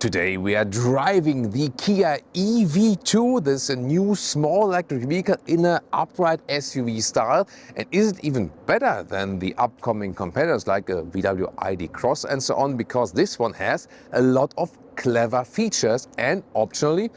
Today we are driving the Kia EV2, this new small electric vehicle in an upright SUV style. And is it even better than the upcoming competitors like a VW ID Cross and so on? Because this one has a lot of clever features and optionally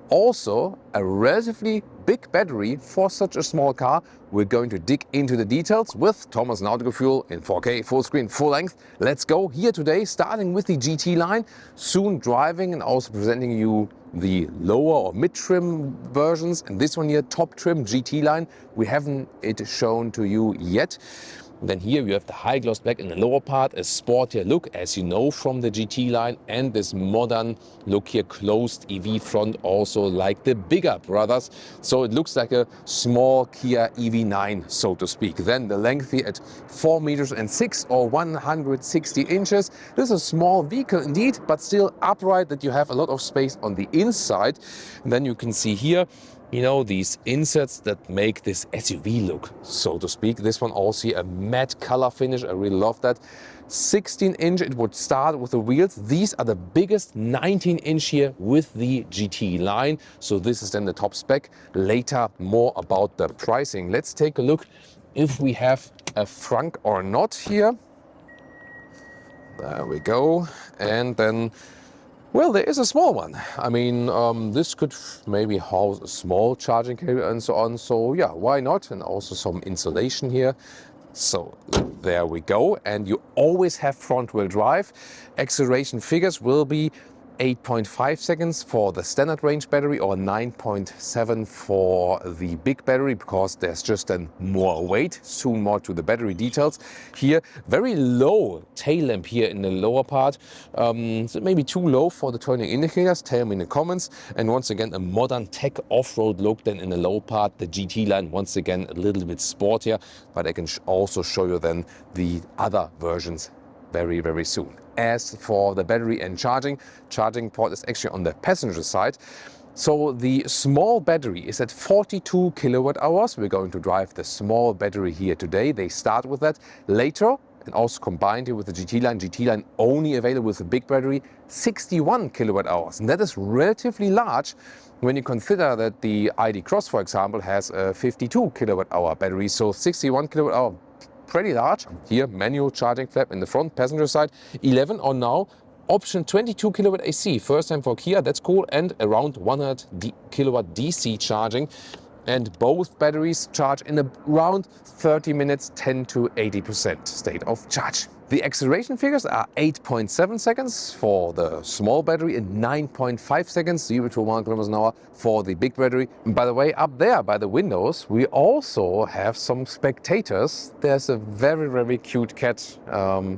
also a relatively big battery for such a small car. We're going to dig into the details with Thomas Nautical Fuel in 4K, full screen, full length. Let's go here today, starting with the GT line, soon driving and also presenting you the lower or mid-trim versions. And this one here, top trim GT line, we haven't it shown to you yet. Then here you have the high gloss black in the lower part, a sportier look as you know from the GT line, and this modern look here, closed EV front, also like the bigger brothers. So it looks like a small Kia EV9, so to speak. Then the length here at 4 meters and 6 or 160 inches. This is a small vehicle indeed, but still upright, that you have a lot of space on the inside. And then you can see here, you know, these inserts that make this SUV look, so to speak. This one also a matte color finish. I really love that. 16-inch it would start with the wheels. These are the biggest, 19-inch here with the GT line. So this is then the top spec. Later, more about the pricing. Let's take a look if we have a Frunk or not here. There we go. And then, well, there is a small one. I mean, this could maybe house a small charging cable and so on. So yeah, why not? And also some insulation here. So there we go. And you always have front wheel drive. Acceleration figures will be 8.5 seconds for the standard range battery or 9.7 for the big battery, because there's just then more weight. Soon more to the battery details. Here, very low tail lamp here in the lower part. So maybe too low for the turning indicators. Tell me in the comments. And once again, a modern tech off-road look then in the low part. The GT line, once again, a little bit sportier, but I can also show you then the other versions very, very soon. As for the battery and charging port is actually on the passenger side. So the small battery is at 42 kilowatt hours. We're going to drive the small battery here today. They start with that later, and also combined here with the GT line. GT line only available with the big battery, 61 kilowatt hours. And that is relatively large when you consider that the ID Cross, for example, has a 52 kilowatt hour battery. So 61 kilowatt hour, pretty large. Here, manual charging flap in the front, passenger side, 11 or now. Option 22 kilowatt AC, first time for Kia, that's cool, and around 100 kilowatt DC charging. And both batteries charge in around 30 minutes, 10 to 80% state of charge. The acceleration figures are 8.7 seconds for the small battery and 9.5 seconds, 0 to 1 kilometers an hour for the big battery. And by the way, up there by the windows, we also have some spectators. There's a very, very cute cat.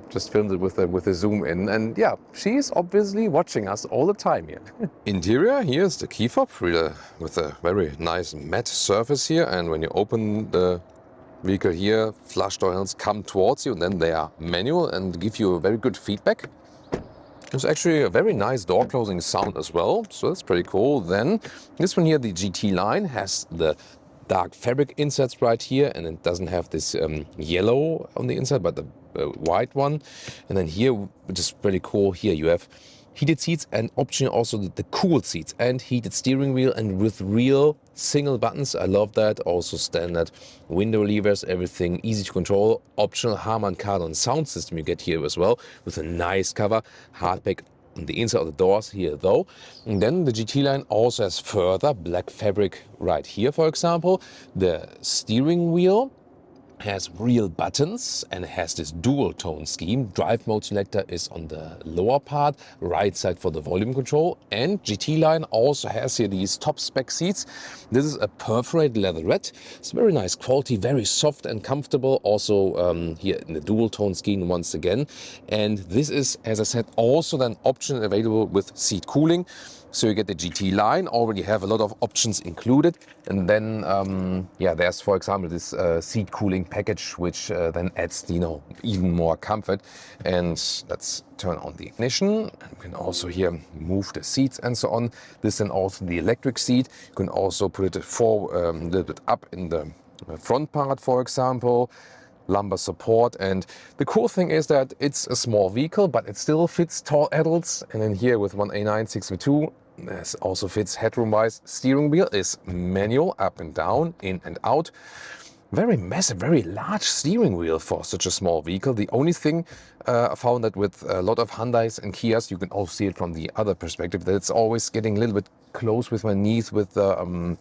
Just filmed it with the zoom in. And yeah, she's obviously watching us all the time here. Interior, here's the key fob with a very nice matte surface here. And when you open the vehicle here, flush door handles come towards you, and then they are manual and give you a very good feedback. There's actually a very nice door closing sound as well, so that's pretty cool. Then this one here, the GT line, has the dark fabric inserts right here, and it doesn't have this yellow on the inside, but the white one. And then here, which is pretty cool, here you have heated seats and option also the cool seats and heated steering wheel, and with real single buttons. I love that. Also standard window levers, everything easy to control. Optional Harman Kardon sound system you get here as well, with a nice cover, hardback on the inside of the doors here though. And then the GT line also has further black fabric right here, for example. The steering wheel has real buttons and has this dual tone scheme. Drive mode selector is on the lower part, right side for the volume control. And GT line also has here these top spec seats. This is a perforated leatherette. It's very nice quality, very soft and comfortable. Also here in the dual tone scheme once again. And this is, as I said, also then option available with seat cooling. So you get the GT line, already have a lot of options included. And then, yeah, there's, for example, this seat cooling package, which then adds, you know, even more comfort. And let's turn on the ignition. And we can also here move the seats and so on. This then also the electric seat. You can also put it a little bit up in the front part, for example. lumbar support. And the cool thing is that it's a small vehicle, but it still fits tall adults. And then here with 1A9 6V2, this also fits headroom-wise. Steering wheel is manual, up and down, in and out. Very massive, very large steering wheel for such a small vehicle. The only thing I found that with a lot of Hyundais and Kias, you can also see it from the other perspective, that it's always getting a little bit close with my knees with the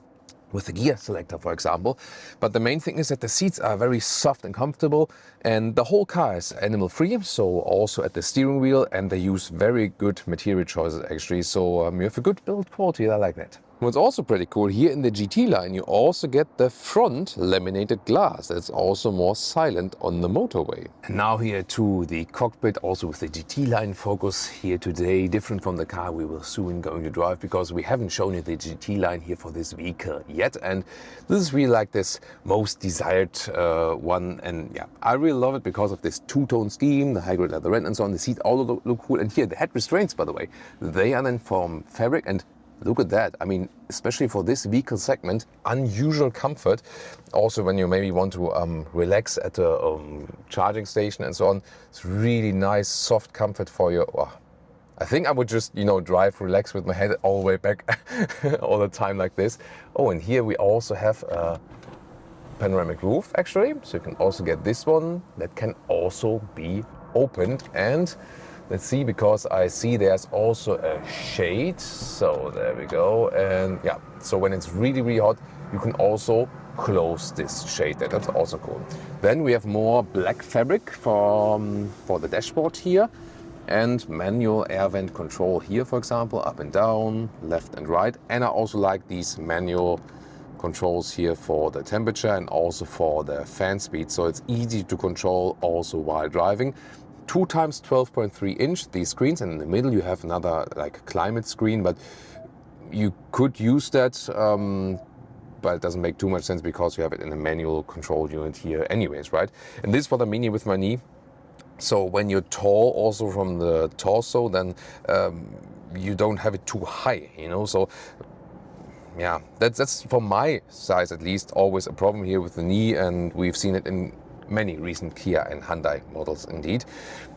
gear selector, for example. But the main thing is that the seats are very soft and comfortable, and the whole car is animal free, so also at the steering wheel, and they use very good material choices actually, so you have a good build quality. I like that. What's also pretty cool, here in the GT line you also get the front laminated glass that's also more silent on the motorway. And now here to the cockpit, also with the GT line focus here today, different from the car we will soon going to drive, because we haven't shown you the GT line here for this vehicle yet, and this is really like this most desired one. And yeah, I really love it because of this two-tone scheme, the high-grade leather red and so on. The seats all look cool, and here the head restraints, by the way, they are then from fabric, and look at that. I mean, especially for this vehicle segment, unusual comfort. Also, when you maybe want to relax at a charging station and so on, it's really nice, soft comfort for you. Oh, I think I would just, you know, drive, relax with my head all the way back all the time like this. Oh, and here we also have a panoramic roof actually. So you can also get this one that can also be opened. And let's see, because I see there's also a shade. So there we go. And yeah, so when it's really, really hot, you can also close this shade there. That's also cool. Then we have more black fabric for the dashboard here, and manual air vent control here, for example, up and down, left and right. And I also like these manual controls here for the temperature and also for the fan speed. So it's easy to control also while driving. 2 times 12.3 inch, these screens, and in the middle you have another like climate screen, but you could use that, but it doesn't make too much sense because you have it in a manual control unit here anyways, right? And this is what I mean here with my knee. So when you're tall also from the torso, then you don't have it too high, you know, so yeah, that's from my size at least always a problem here with the knee, and we've seen it in many recent Kia and Hyundai models indeed.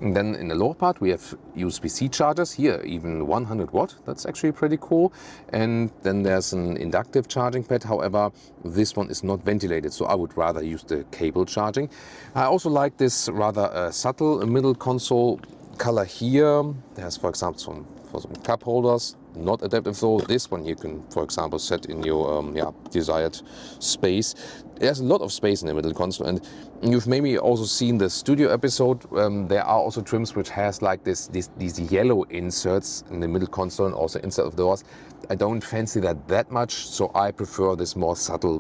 And then in the lower part we have USB-C chargers here, even 100 watt. That's actually pretty cool. And then there's an inductive charging pad. However, this one is not ventilated, so I would rather use the cable charging. I also like this rather subtle middle console color here. There's, for example, for some cup holders, not adaptive though. This one you can, for example, set in your desired space. There's a lot of space in the middle console, and you've maybe also seen the studio episode. There are also trims which has like these yellow inserts in the middle console and also inside of doors. I don't fancy that much, so I prefer this more subtle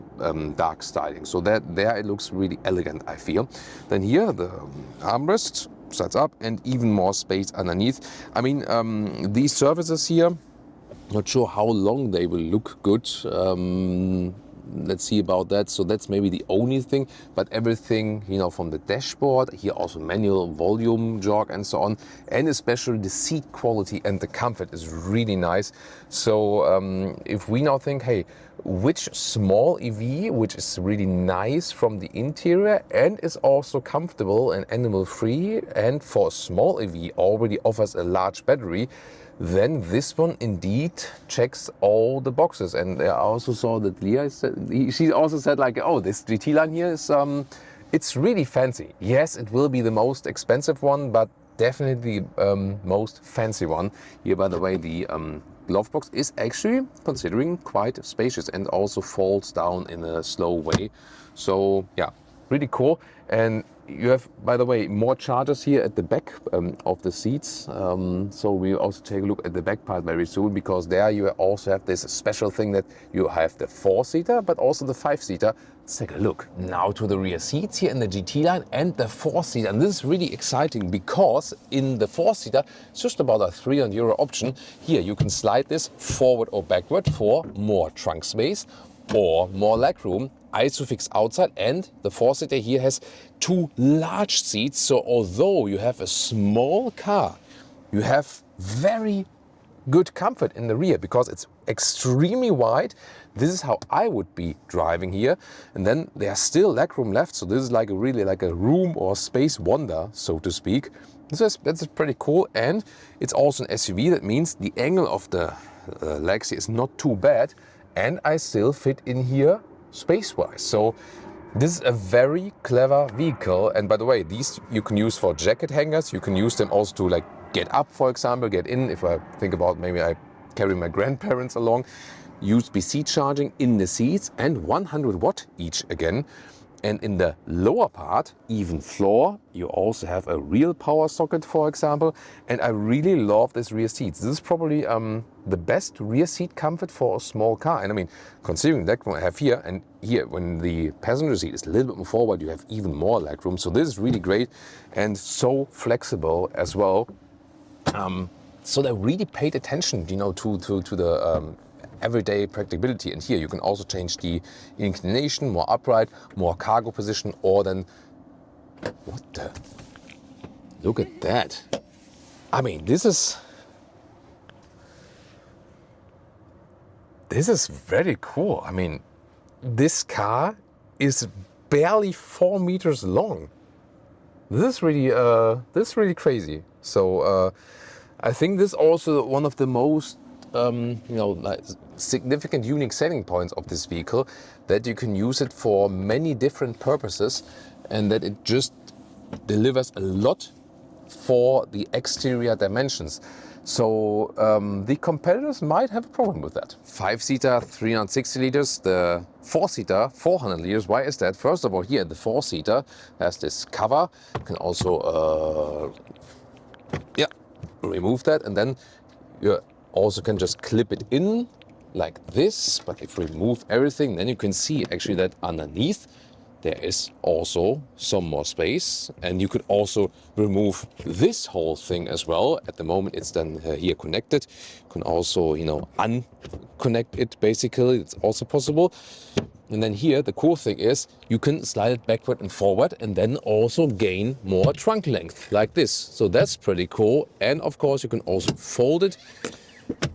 dark styling. So there it looks really elegant, I feel. Then here the armrest sets up and even more space underneath. I mean, these surfaces here, not sure how long they will look good. Let's see about that. So that's maybe the only thing, but everything, you know, from the dashboard here, also manual volume jog and so on, and especially the seat quality and the comfort is really nice. So if we now think, hey, which small EV which is really nice from the interior and is also comfortable and animal free, and for a small EV already offers a large battery, then this one indeed checks all the boxes. And I also saw that Leah said, she also said like, oh, this GT line here is it's really fancy. Yes, it will be the most expensive one, but definitely most fancy one. Here, by the way, the glove box is actually considering quite spacious and also folds down in a slow way. So yeah, really cool. And you have, by the way, more chargers here at the back of the seats. So we'll also take a look at the back part very soon, because there you also have this special thing that you have the 4-seater, but also the 5-seater. Let's take a look now to the rear seats here in the GT line and the 4-seater. And this is really exciting because in the 4-seater, it's just about a €300 option. Here you can slide this forward or backward for more trunk space or more legroom. Isofix outside, and the 4-seater here has 2 large seats. So although you have a small car, you have very good comfort in the rear because it's extremely wide. This is how I would be driving here. And then there's still legroom left. So this is like a really like a room or space wonder, so to speak. That's pretty cool. And it's also an SUV. That means the angle of the legs is not too bad. And I still fit in here space-wise. So this is a very clever vehicle. And by the way, these you can use for jacket hangers. You can use them also to like get up, for example, get in. If I think about maybe I carry my grandparents along, USB-C charging in the seats and 100 watt each again. And in the lower part, even floor, you also have a real power socket, for example. And I really love this rear seat. This is probably the best rear seat comfort for a small car. And I mean, considering the legroom I have here, and here, when the passenger seat is a little bit more forward, you have even more legroom. So this is really great and so flexible as well. So they really paid attention, you know, to the everyday practicability. And here you can also change the inclination, more upright, more cargo position, or then, what the, look at that. I mean, this is very cool. I mean, this car is barely 4 meters long. This is really crazy. So I think this is also one of the most like significant unique selling points of this vehicle, that you can use it for many different purposes and that it just delivers a lot for the exterior dimensions. So the competitors might have a problem with that. 5-seater, 360 liters, the 4-seater, 400 liters. Why is that? First of all, here the 4-seater has this cover. You can also remove that, and then you also can just clip it in like this. But if we remove everything, then you can see actually that underneath there is also some more space, and you could also remove this whole thing as well. At the moment it's then here connected. You can also, you know, unconnect it basically. It's also possible. And then here the cool thing is you can slide it backward and forward and then also gain more trunk length like this. So that's pretty cool. And of course you can also fold it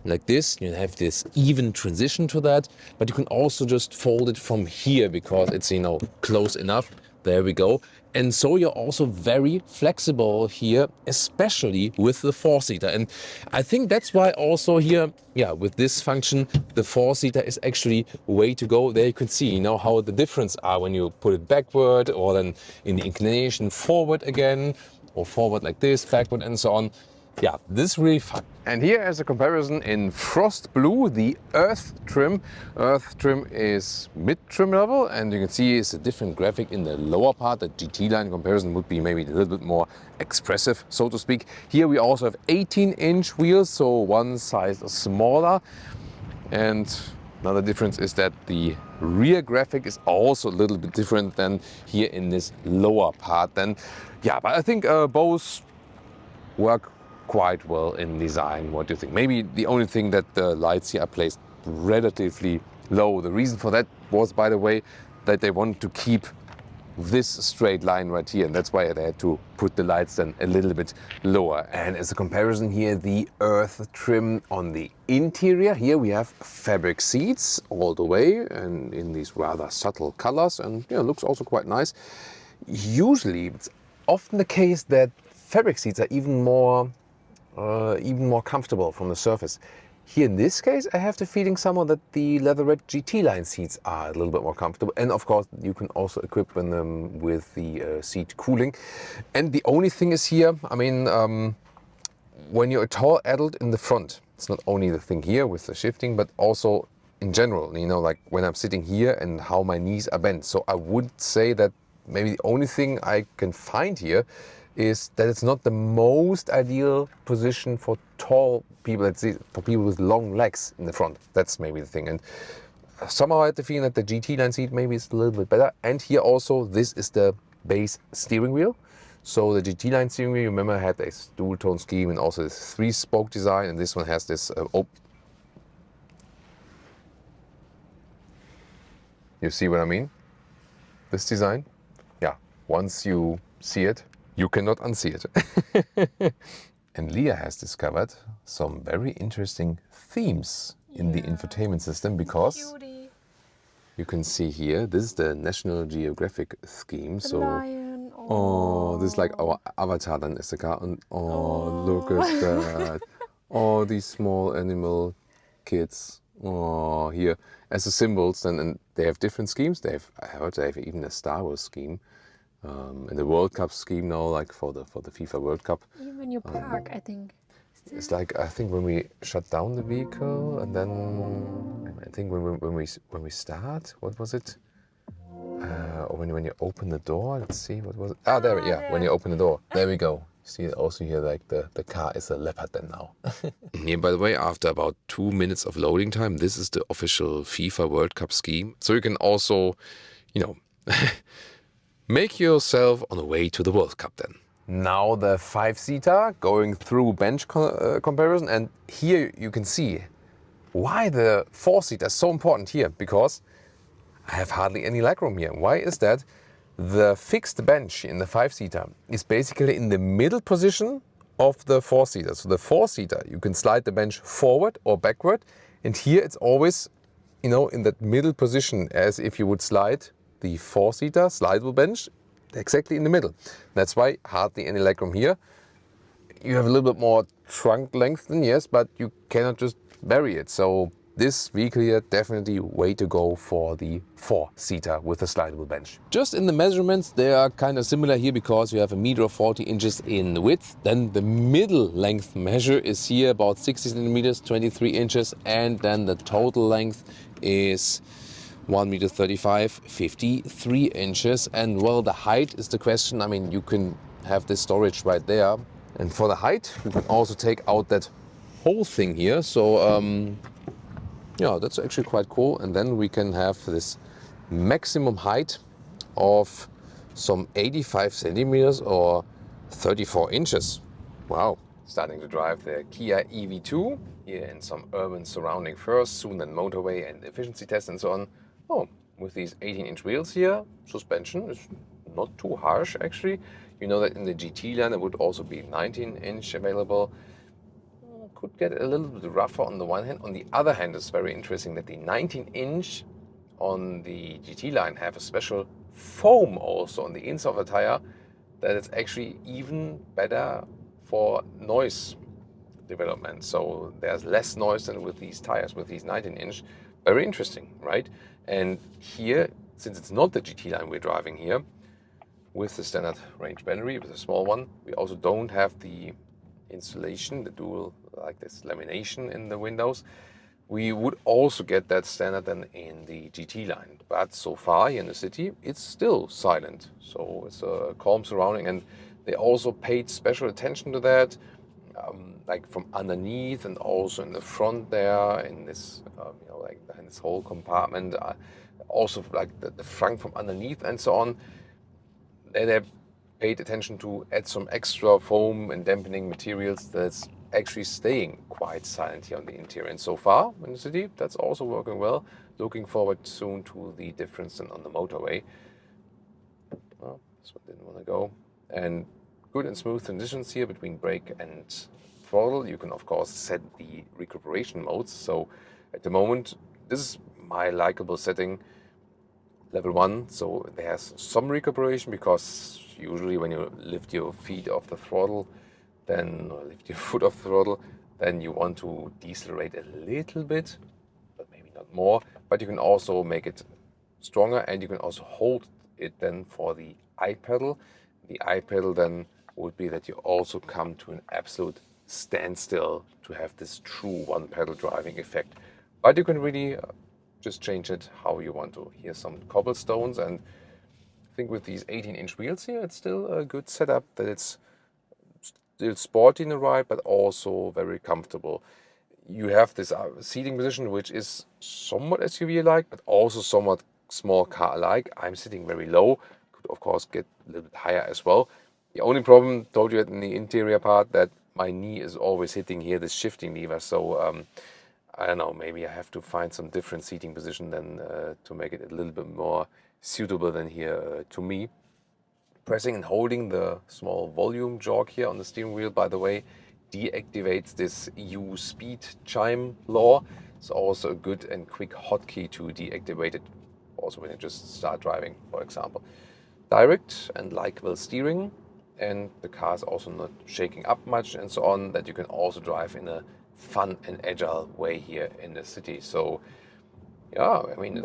like this. You have this even transition to that, but you can also just fold it from here because it's, you know, close enough. There we go. And so you're also very flexible here, especially with the 4-seater. And I think that's why also here, yeah, with this function, the 4-seater is actually way to go. There you can see, you know, how the difference are when you put it backward or then in the inclination forward again, or forward like this, backward and so on. Yeah, this is really fun. And here as a comparison in frost blue, the Earth trim. Earth trim is mid-trim level, and you can see it's a different graphic in the lower part. The GT-Line comparison would be maybe a little bit more expressive, so to speak. Here we also have 18-inch wheels, so one size smaller. And another difference is that the rear graphic is also a little bit different than here in this lower part. Then, yeah, but I think both work quite well in design. What do you think? Maybe the only thing that the lights here are placed relatively low. The reason for that was, by the way, that they wanted to keep this straight line right here, and that's why they had to put the lights then a little bit lower. And as a comparison here, the Earth trim on the interior, here we have fabric seats all the way and in these rather subtle colors, and yeah, it looks also quite nice. Usually it's often the case that fabric seats are even more comfortable from the surface. Here in this case, I have the feeling somehow that the leatherette GT-Line seats are a little bit more comfortable. And of course, you can also equip them with the seat cooling. And the only thing is here, I mean, when you're a tall adult in the front, it's not only the thing here with the shifting, but also in general, you know, like when I'm sitting here and how my knees are bent. So I would say that maybe the only thing I can find here is that it's not the most ideal position for tall people, for people with long legs in the front. That's maybe the thing. And somehow I had the feeling that the GT-Line seat maybe is a little bit better. And here also, this is the base steering wheel. So the GT-Line steering wheel, you remember, had this dual tone scheme and also this 3-spoke design, and this one has this you see what I mean? This design? Yeah, once you see it, you cannot unsee it. And Leah has discovered some very interesting themes in the infotainment system, because you can see here, this is the National Geographic theme. The so lion. oh, this is like our avatar then is the car. And oh, look at that. Oh, these small animal kids. Oh, here as the symbols, and they have different schemes. I heard they have even a Star Wars scheme, and the World Cup scheme now, like for the FIFA World Cup. Even when you park, I think. It's like, I think when we shut down the vehicle, and then I think when we start, what was it? Or when you open the door, let's see, what was it? Ah, there, yeah, there. when you open the door. There we go. See also here, like the car is a leopard then now. Here, by the way, after about 2 minutes of loading time, this is the official FIFA World Cup scheme. So you can also, make yourself on the way to the World Cup then. Now the 5-seater going through bench comparison, and here you can see why the 4-seater is so important here, because I have hardly any legroom here. Why is that? The fixed bench in the 5-seater is basically in the middle position of the 4-seater. So the 4-seater, you can slide the bench forward or backward, and here it's always, in that middle position, as if you would slide the 4-seater slidable bench exactly in the middle. That's why hardly any legroom here. You have a little bit more trunk length than, yes, but you cannot just vary it. So this vehicle here, definitely way to go for the 4-seater with a slidable bench. Just in the measurements, they are kind of similar here, because you have 1.40 meters in width. Then the middle length measure is here about 60 centimeters, 23 inches. And then the total length is 1.35 meters, 53 inches. And well, the height is the question. I mean, you can have this storage right there. And for the height, you can also take out that whole thing here. So yeah, that's actually quite cool. And then we can have this maximum height of some 85 centimeters or 34 inches. Wow. Starting to drive the Kia EV2 here in some urban surrounding first, soon then motorway and efficiency test and so on. Oh, with these 18-inch wheels here, suspension is not too harsh actually. You know that in the GT-Line there would also be 19-inch available. Could get a little bit rougher on the one hand. On the other hand, it's very interesting that the 19-inch on the GT-Line have a special foam also on the inside of the tire, that it's actually even better for noise development. So there's less noise than with these tires, with these 19-inch. Very interesting, right? And here, since it's not the GT-Line we're driving here, with the standard range battery, with a small one, we also don't have the insulation, the dual, like this lamination in the windows. We would also get that standard then in the GT-Line, but so far here in the city it's still silent, so it's a calm surrounding. And they also paid special attention to that, like from underneath and also in the front there, in this like in this whole compartment, also like the frunk from underneath and so on. They paid attention to add some extra foam and dampening materials that's actually staying quite silent here on the interior. And so far in the city, that's also working well. Looking forward soon to the difference on the motorway. Well, this one didn't want to go. And good and smooth transitions here between brake and throttle. You can of course set the recuperation modes. So at the moment, this is my likable setting, level 1. So there's some recuperation, because usually when you lift your feet off the throttle, then, or lift your foot off the throttle, then you want to decelerate a little bit, but maybe not more. But you can also make it stronger, and you can also hold it then for the I pedal. The I pedal then would be that you also come to an absolute standstill to have this true one pedal driving effect. But you can really just change it how you want to. Here's some cobblestones, and I think with these 18-inch wheels here, it's still a good setup, that it's still sporty in the ride, but also very comfortable. You have this seating position, which is somewhat SUV-like, but also somewhat small car-like. I'm sitting very low, could of course get a little bit higher as well. The only problem, told you in the interior part, that my knee is always hitting here this shifting lever. So I don't know, maybe I have to find some different seating position then to make it a little bit more suitable than here to me. Pressing and holding the small volume jog here on the steering wheel, by the way, deactivates this EU speed chime law. It's also a good and quick hotkey to deactivate it, also when you just start driving, for example. Direct and likable steering, and the car is also not shaking up much and so on, that you can also drive in a fun and agile way here in the city. So yeah, I mean,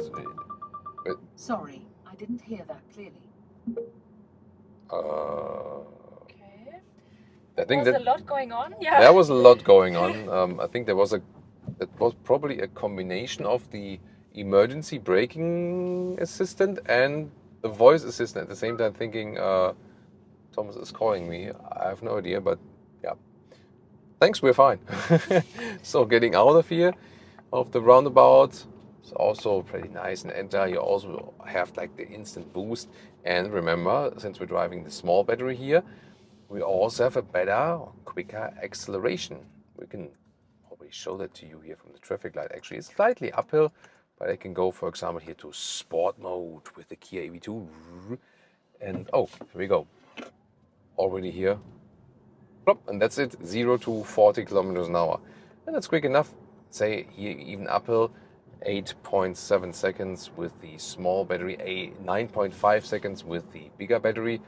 Sorry, I didn't hear that clearly. Okay. I think There's that a lot going on. Yeah. there was a lot going on. I think that was probably a combination of the emergency braking assistant and the voice assistant at the same time, thinking Thomas is calling me. I have no idea, but yeah. Thanks, we're fine. So getting out of here, of the roundabout, it's also pretty nice and agile. You also have like the instant boost. And remember, since we're driving the small battery here, we also have a better, quicker acceleration. We can probably show that to you here from the traffic light. Actually, it's slightly uphill, but I can go, for example, here to sport mode with the Kia EV2. And oh, here we go. Already here. And that's it, 0 to 40 kilometers an hour. And that's quick enough. Say here, even uphill, 8.7 seconds with the small battery, 9.5 seconds with the bigger battery.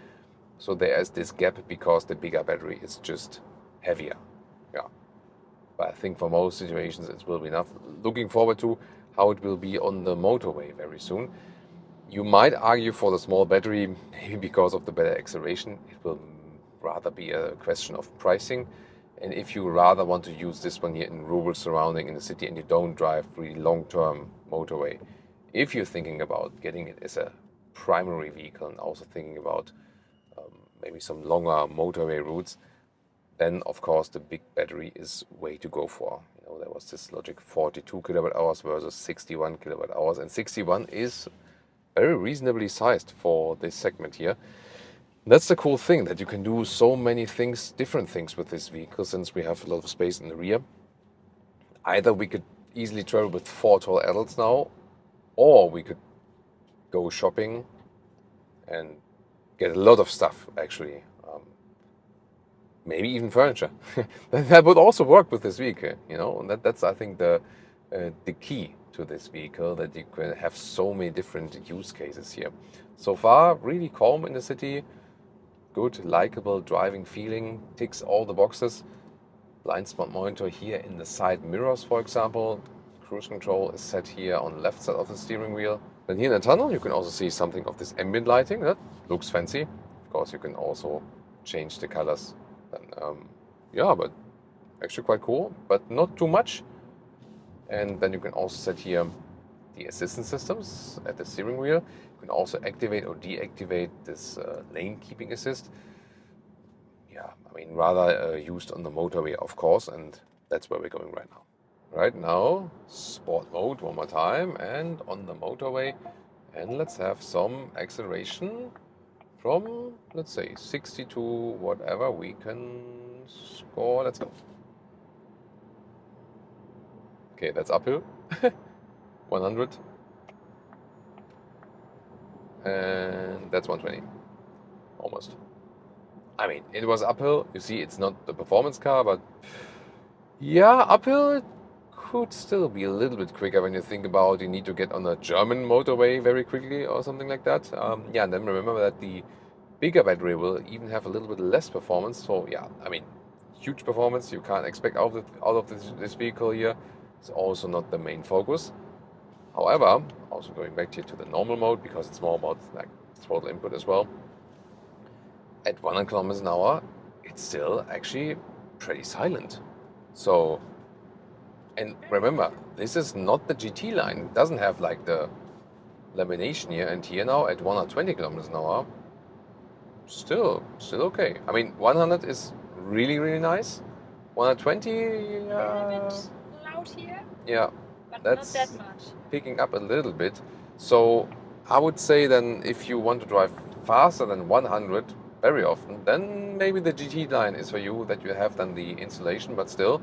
So there is this gap because the bigger battery is just heavier. Yeah. But I think for most situations it will be enough. Looking forward to how it will be on the motorway very soon. You might argue for the small battery, maybe because of the better acceleration. It will rather be a question of pricing. And if you rather want to use this one here in rural surrounding in the city and you don't drive really long-term motorway, if you're thinking about getting it as a primary vehicle and also thinking about maybe some longer motorway routes, then of course the big battery is way to go for. You know, there was this logic 42 kilowatt hours versus 61 kilowatt hours, and 61 is very reasonably sized for this segment here. That's the cool thing, that you can do so many things, different things with this vehicle, since we have a lot of space in the rear. Either we could easily travel with 4 tall adults now, or we could go shopping and get a lot of stuff, actually. Maybe even furniture. That would also work with this vehicle, you know. And that's I think the key to this vehicle, that you can have so many different use cases here. So far, really calm in the city. Good, likable driving feeling, ticks all the boxes. Blind spot monitor here in the side mirrors, for example. Cruise control is set here on the left side of the steering wheel. Then here in the tunnel, you can also see something of this ambient lighting. That looks fancy. Of course, you can also change the colors. And, yeah, but actually quite cool, but not too much. And then you can also set here the assistance systems at the steering wheel. You can also activate or deactivate this lane keeping assist. Yeah, I mean, rather used on the motorway, of course, and that's where we're going right now. Right now, sport mode one more time, and on the motorway. And let's have some acceleration from, let's say, 60 to whatever we can score. Let's go. Okay, that's uphill. 100. And that's 120. Almost. I mean, it was uphill. You see, it's not the performance car, but yeah, uphill it could still be a little bit quicker when you think about you need to get on a German motorway very quickly or something like that. Yeah, and then remember that the bigger battery will even have a little bit less performance. So yeah, I mean, huge performance you can't expect out of this vehicle here. It's also not the main focus. However, also going back here to the normal mode, because it's more about like throttle input as well. At 100 kilometers an hour, it's still actually pretty silent. So, and remember, this is not the GT-Line. It doesn't have like the lamination here, and here now at 120 kilometers an hour, still okay. I mean, 100 is really, really nice. 120, A little bit loud here, yeah, but that's not that much. picking up a little bit. So I would say then, if you want to drive faster than 100 very often, then maybe the GT-Line is for you, that you have then the installation, but still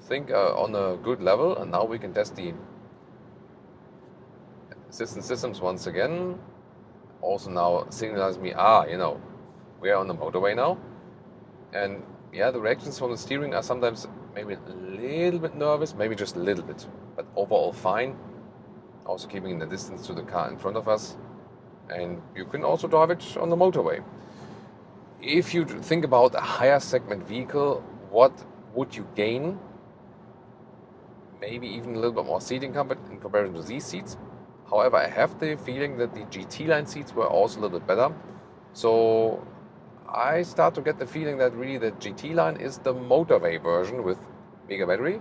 think on a good level. And now we can test the assistance systems once again. Also now signals me, you know, we are on the motorway now. And yeah, the reactions from the steering are sometimes maybe a little bit nervous, maybe just a little bit, but overall fine. Also keeping the distance to the car in front of us, and you can also drive it on the motorway. If you think about a higher segment vehicle, what would you gain? Maybe even a little bit more seating comfort in comparison to these seats. However, I have the feeling that the GT-Line seats were also a little bit better. So I start to get the feeling that really the GT-Line is the motorway version with bigger battery.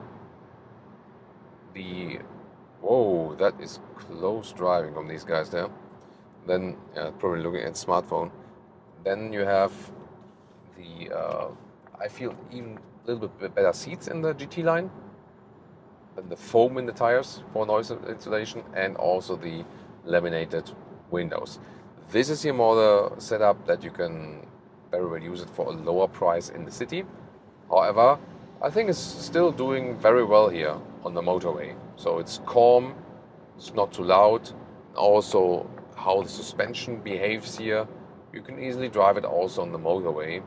Whoa, that is close driving from these guys there. Then, probably looking at smartphone. Then you have I feel even a little bit better seats in the GT-Line. Then the foam in the tires for noise insulation, and also the laminated windows. This is your model setup that you can very well use it for a lower price in the city. However, I think it's still doing very well here on the motorway. So it's calm, it's not too loud. Also, how the suspension behaves here, you can easily drive it also on the motorway,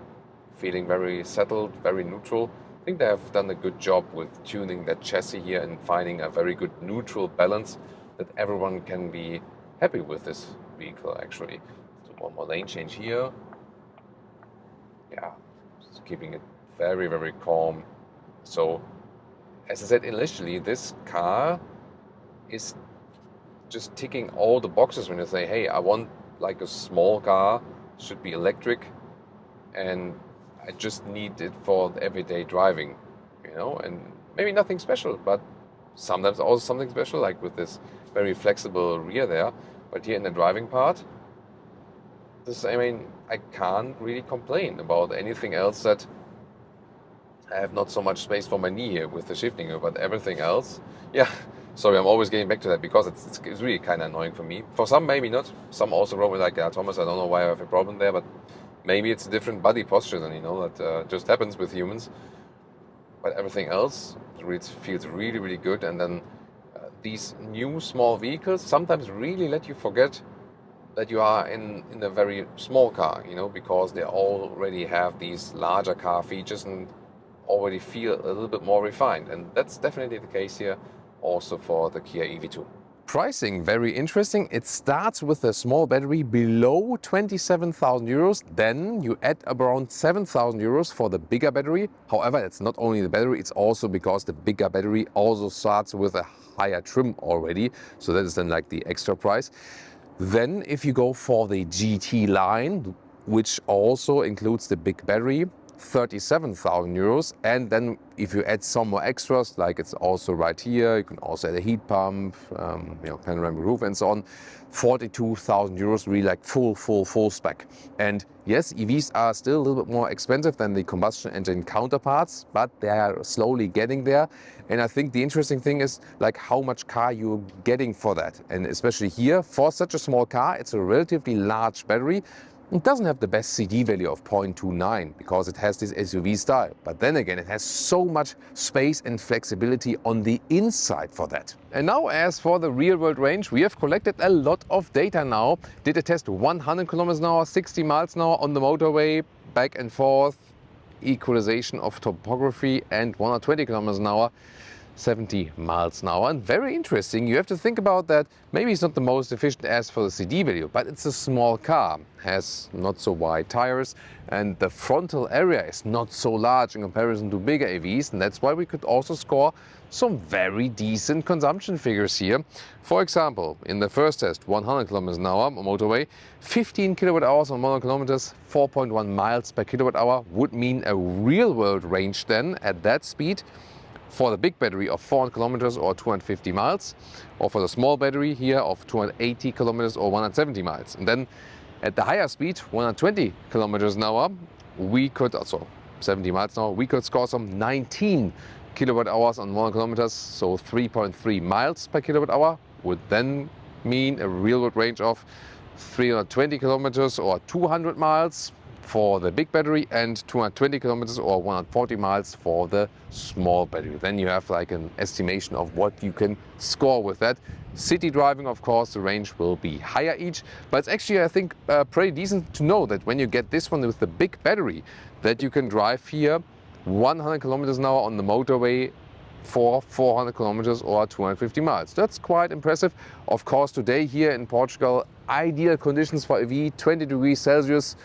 feeling very settled, very neutral. I think they have done a good job with tuning that chassis here and finding a very good neutral balance that everyone can be happy with this vehicle actually. So one more lane change here. Yeah, just keeping it very, very calm. So, as I said initially, this car is just ticking all the boxes when you say, hey, I want like a small car, should be electric, and I just need it for everyday driving, you know, and maybe nothing special, but sometimes also something special, like with this very flexible rear there. But here in the driving part, I can't really complain about anything else that I have not so much space for my knee here with the shifting, but everything else, yeah. Sorry, I'm always getting back to that because it's really kind of annoying for me. For some, maybe not. Some also wrote me like, yeah, Thomas, I don't know why I have a problem there, but maybe it's a different body posture than, that just happens with humans. But everything else feels really, really good. And then these new small vehicles sometimes really let you forget that you are in a very small car, because they already have these larger car features and already feel a little bit more refined. And that's definitely the case here also for the Kia EV2. Pricing, very interesting. It starts with a small battery below 27,000 euros. Then you add around 7,000 euros for the bigger battery. However, it's not only the battery, it's also because the bigger battery also starts with a higher trim already. So that is then like the extra price. Then if you go for the GT-Line, which also includes the big battery, 37,000 euros. And then if you add some more extras, like it's also right here, you can also add a heat pump, panoramic roof and so on, 42,000 euros, really like full spec. And yes, EVs are still a little bit more expensive than the combustion engine counterparts, but they are slowly getting there. And I think the interesting thing is like how much car you're getting for that. And especially here, for such a small car, it's a relatively large battery. It doesn't have the best CD value of 0.29 because it has this SUV style. But then again, it has so much space and flexibility on the inside for that. And now as for the real world range, we have collected a lot of data now. Did a test 100 kilometers an hour, 60 miles an hour on the motorway, back and forth, equalization of topography, and 120 kilometers an hour, 70 miles an hour. And very interesting, you have to think about that. Maybe it's not the most efficient as for the CD value, but it's a small car, has not so wide tires, and the frontal area is not so large in comparison to bigger EVs, and that's why we could also score some very decent consumption figures here. For example, in the first test, 100 kilometers an hour on motorway, 15 kilowatt hours on 100 kilometers, 4.1 miles per kilowatt hour would mean a real world range then at that speed for the big battery of 400 kilometers or 250 miles, or for the small battery here of 280 kilometers or 170 miles. And then at the higher speed, 120 kilometers an hour, we could also 70 miles an hour, we could score some 19 kilowatt hours on 100 kilometers, so 3.3 miles per kilowatt hour would then mean a real world range of 320 kilometers or 200 miles for the big battery and 220 kilometers or 140 miles for the small battery. Then you have like an estimation of what you can score with that. City driving, of course, the range will be higher each, but it's actually, I think, pretty decent to know that when you get this one with the big battery, that you can drive here 100 kilometers an hour on the motorway for 400 kilometers or 250 miles. That's quite impressive. Of course, today here in Portugal, ideal conditions for EV, 20 degrees Celsius,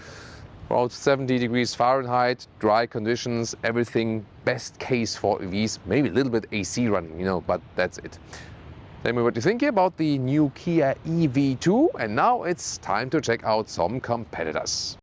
about 70 degrees Fahrenheit, dry conditions, everything best case for EVs. Maybe a little bit AC running, you know, but that's it. Tell me what you think here about the new Kia EV2, and now it's time to check out some competitors.